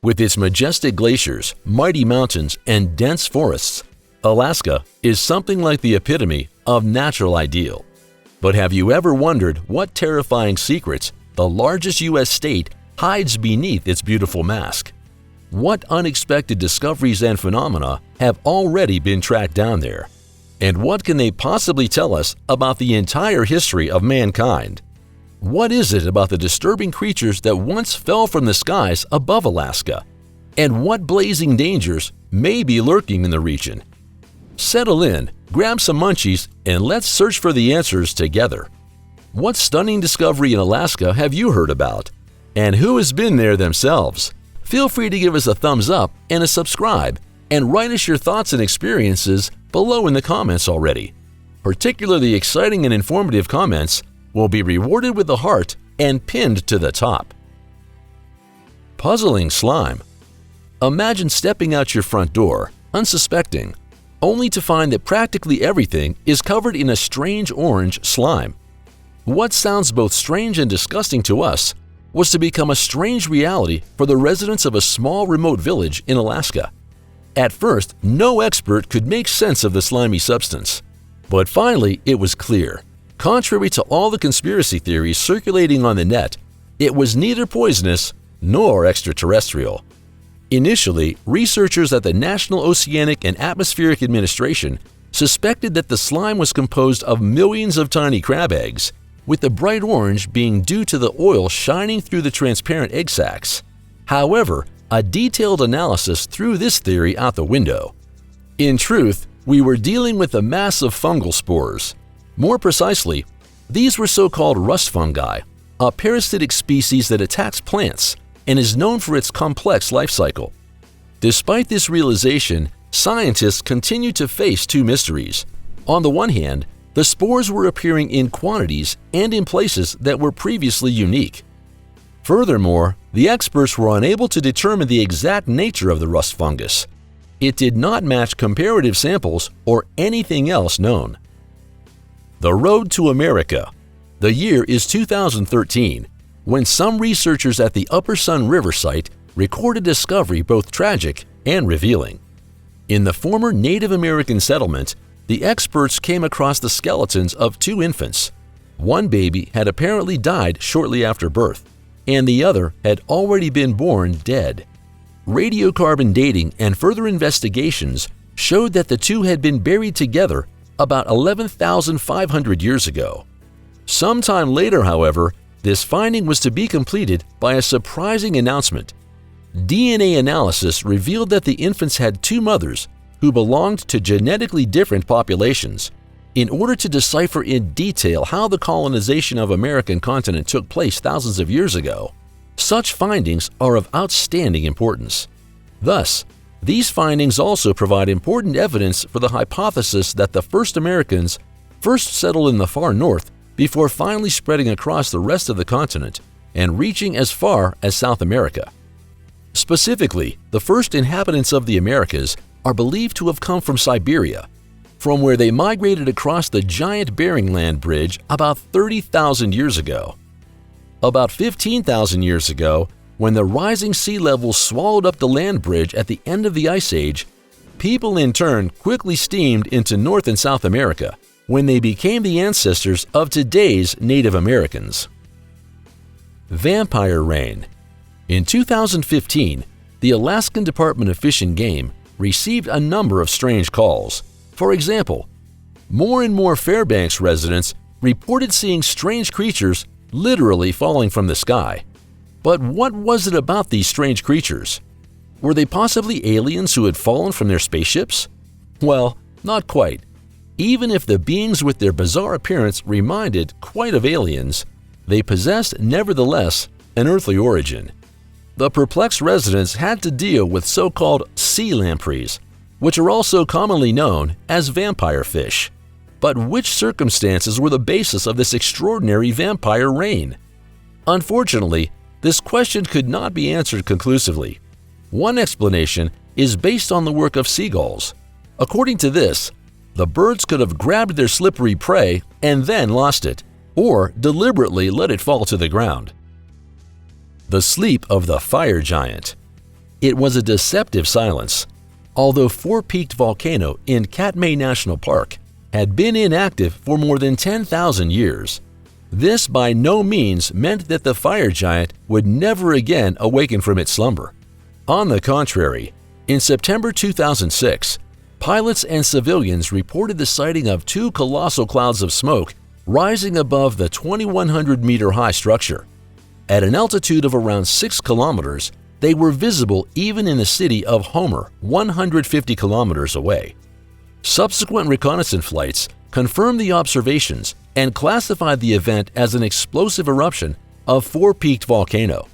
With its majestic glaciers, mighty mountains, and dense forests, Alaska is something like the epitome of natural ideal. But have you ever wondered what terrifying secrets the largest U.S. state hides beneath its beautiful mask? What unexpected discoveries and phenomena have already been tracked down there? And what can they possibly tell us about the entire history of mankind? What is it about the disturbing creatures that once fell from the skies above Alaska? And what blazing dangers may be lurking in the region? Settle in, grab some munchies, and let's search for the answers together. What stunning discovery in Alaska have you heard about? And who has been there themselves? Feel free to give us a thumbs up and a subscribe, and write us your thoughts and experiences below in the comments already. Particularly exciting and informative comments will be rewarded with a heart and pinned to the top. Puzzling slime. Imagine stepping out your front door, unsuspecting, only to find that practically everything is covered in a strange orange slime. What sounds both strange and disgusting to us was to become a strange reality for the residents of a small remote village in Alaska. At first, no expert could make sense of the slimy substance. But finally, it was clear. Contrary to all the conspiracy theories circulating on the net, it was neither poisonous nor extraterrestrial. Initially, researchers at the National Oceanic and Atmospheric Administration suspected that the slime was composed of millions of tiny crab eggs, with the bright orange being due to the oil shining through the transparent egg sacs. However, a detailed analysis threw this theory out the window. In truth, we were dealing with a mass of fungal spores. More precisely, these were so-called rust fungi, a parasitic species that attacks plants and is known for its complex life cycle. Despite this realization, scientists continued to face two mysteries. On the one hand, the spores were appearing in quantities and in places that were previously unique. Furthermore, the experts were unable to determine the exact nature of the rust fungus. It did not match comparative samples or anything else known. The road to America. The year is 2013, when some researchers at the Upper Sun River site recorded a discovery both tragic and revealing. In the former Native American settlement, the experts came across the skeletons of two infants. One baby had apparently died shortly after birth, and the other had already been born dead. Radiocarbon dating and further investigations showed that the two had been buried together about 11,500 years ago. Sometime later, however, this finding was to be completed by a surprising announcement. DNA analysis revealed that the infants had two mothers who belonged to genetically different populations. In order to decipher in detail how the colonization of the American continent took place thousands of years ago, such findings are of outstanding importance. Thus, these findings also provide important evidence for the hypothesis that the first Americans first settled in the far north before finally spreading across the rest of the continent and reaching as far as South America. Specifically, the first inhabitants of the Americas are believed to have come from Siberia, from where they migrated across the giant Bering Land Bridge about 30,000 years ago. About 15,000 years ago, when the rising sea levels swallowed up the land bridge at the end of the Ice Age, people in turn quickly steamed into North and South America, when they became the ancestors of today's Native Americans. Vampire rain. In 2015, the Alaskan Department of Fish and Game received a number of strange calls. For example, more and more Fairbanks residents reported seeing strange creatures literally falling from the sky. But what was it about these strange creatures? Were they possibly aliens who had fallen from their spaceships? Well, not quite. Even if the beings with their bizarre appearance reminded quite of aliens, they possessed, nevertheless, an earthly origin. The perplexed residents had to deal with so-called sea lampreys, which are also commonly known as vampire fish. But which circumstances were the basis of this extraordinary vampire rain? Unfortunately, this question could not be answered conclusively. One explanation is based on the work of seagulls. According to this, the birds could have grabbed their slippery prey and then lost it, or deliberately let it fall to the ground. The sleep of the fire giant. it was a deceptive silence. Although Four-Peaked Volcano in Katmai National Park had been inactive for more than 10,000 years, this by no means meant that the fire giant would never again awaken from its slumber. On the contrary, in September 2006, pilots and civilians reported the sighting of two colossal clouds of smoke rising above the 2,100-meter-high structure. At an altitude of around 6 kilometers, they were visible even in the city of Homer, 150 kilometers away. Subsequent reconnaissance flights confirmed the observations and classified the event as an explosive eruption of Four-Peaked Volcano.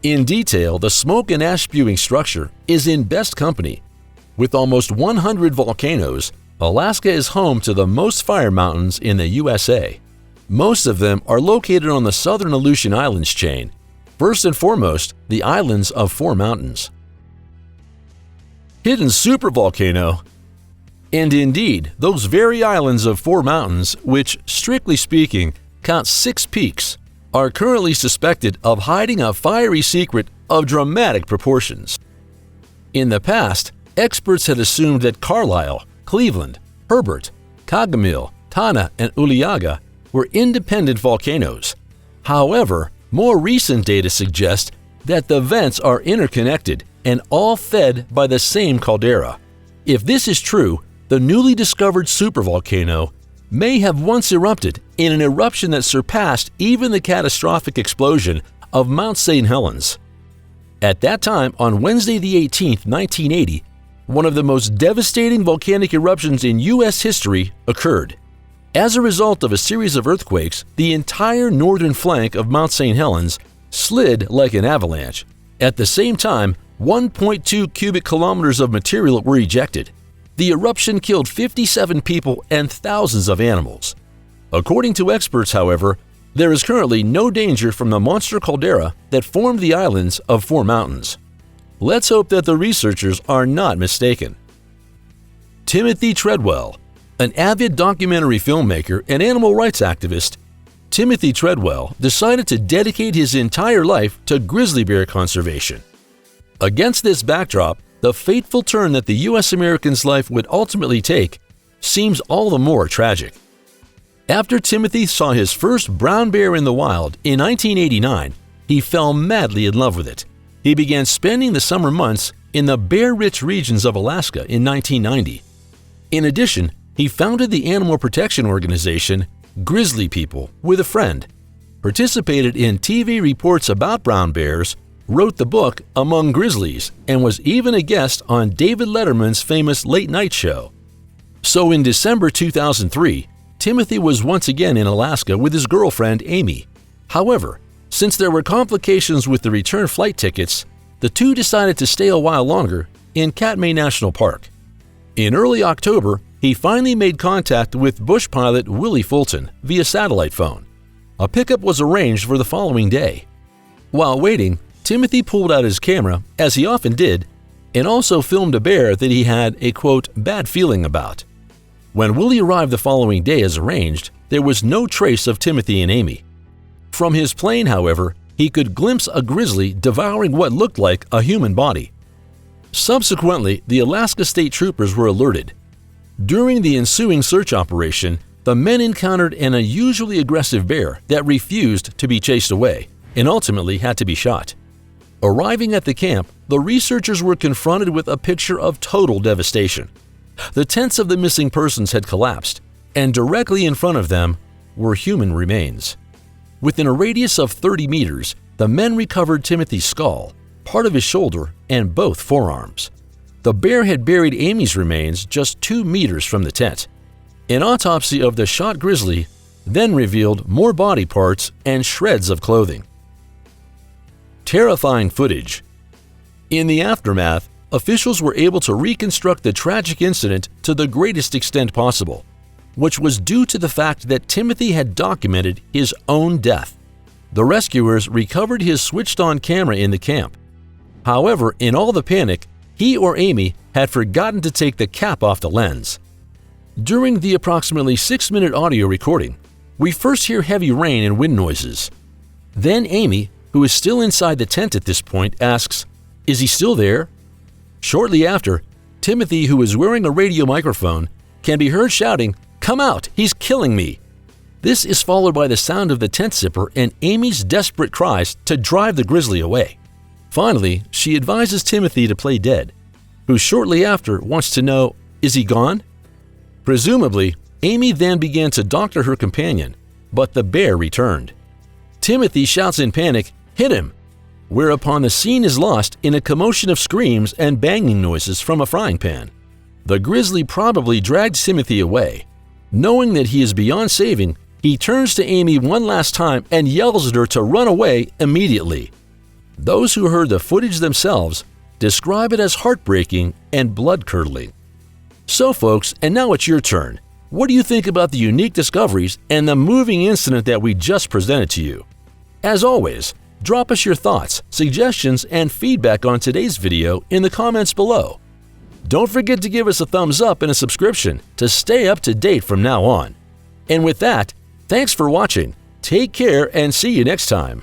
In detail, the smoke and ash spewing structure is in best company. With almost 100 volcanoes, Alaska is home to the most fire mountains in the USA. Most of them are located on the southern Aleutian Islands chain. First and foremost, the islands of Four Mountains. Hidden supervolcano. And indeed, those very islands of Four Mountains, which, strictly speaking, count 6 peaks, are currently suspected of hiding a fiery secret of dramatic proportions. In the past, experts had assumed that Carlisle, Cleveland, Herbert, Cogumil, Tana, and Uliaga were independent volcanoes. However, more recent data suggest that the vents are interconnected and all fed by the same caldera. If this is true, the newly discovered supervolcano may have once erupted in an eruption that surpassed even the catastrophic explosion of Mount St. Helens. At that time, on Wednesday the 18th, 1980, one of the most devastating volcanic eruptions in U.S. history occurred. As a result of a series of earthquakes, the entire northern flank of Mount St. Helens slid like an avalanche. At the same time, 1.2 cubic kilometers of material were ejected. The eruption killed 57 people and thousands of animals. According to experts, however, there is currently no danger from the monster caldera that formed the islands of Four Mountains. Let's hope that the researchers are not mistaken. Timothy Treadwell. An avid documentary filmmaker and animal rights activist, Timothy Treadwell decided to dedicate his entire life to grizzly bear conservation. Against this backdrop, the fateful turn that the U.S. American's life would ultimately take seems all the more tragic. After Timothy saw his first brown bear in the wild in 1989, he fell madly in love with it. He began spending the summer months in the bear-rich regions of Alaska in 1990. In addition, he founded the animal protection organization Grizzly People with a friend, participated in TV reports about brown bears, wrote the book Among Grizzlies, and was even a guest on David Letterman's famous Late Night Show. So in December 2003, Timothy was once again in Alaska with his girlfriend Amy. However, since there were complications with the return flight tickets, the two decided to stay a while longer in Katmai National Park. In early October, he finally made contact with bush pilot Willie Fulton via satellite phone. A pickup was arranged for the following day. While waiting, Timothy pulled out his camera, as he often did, and also filmed a bear that he had a, quote, bad feeling about. When Willie arrived the following day as arranged, there was no trace of Timothy and Amy. From his plane, however, he could glimpse a grizzly devouring what looked like a human body. Subsequently, the Alaska State Troopers were alerted. During the ensuing search operation, the men encountered an unusually aggressive bear that refused to be chased away and ultimately had to be shot. Arriving at the camp, the researchers were confronted with a picture of total devastation. The tents of the missing persons had collapsed, and directly in front of them were human remains. Within a radius of 30 meters, the men recovered Timothy's skull, part of his shoulder, and both forearms. The bear had buried Amy's remains just 2 meters from the tent. An autopsy of the shot grizzly then revealed more body parts and shreds of clothing. Terrifying footage. In the aftermath, officials were able to reconstruct the tragic incident to the greatest extent possible, which was due to the fact that Timothy had documented his own death. The rescuers recovered his switched-on camera in the camp. However, in all the panic, he or Amy had forgotten to take the cap off the lens. During the approximately 6-minute audio recording, we first hear heavy rain and wind noises. Then Amy, who is still inside the tent at this point, asks, Is he still there? Shortly after, Timothy, who is wearing a radio microphone, can be heard shouting, "Come out! He's killing me!" This is followed by the sound of the tent zipper and Amy's desperate cries to drive the grizzly away. Finally, she advises Timothy to play dead, who shortly after wants to know, is he gone? Presumably, Amy then began to doctor her companion, but the bear returned. Timothy shouts in panic, "Hit him!" Whereupon the scene is lost in a commotion of screams and banging noises from a frying pan. The grizzly probably dragged Timothy away. Knowing that he is beyond saving, he turns to Amy one last time and yells at her to run away immediately. Those who heard the footage themselves describe it as heartbreaking and blood-curdling. So folks, and now it's your turn. What do you think about the unique discoveries and the moving incident that we just presented to you? As always, drop us your thoughts, suggestions, and feedback on today's video in the comments below. Don't forget to give us a thumbs up and a subscription to stay up to date from now on. And with that, thanks for watching. Take care and see you next time.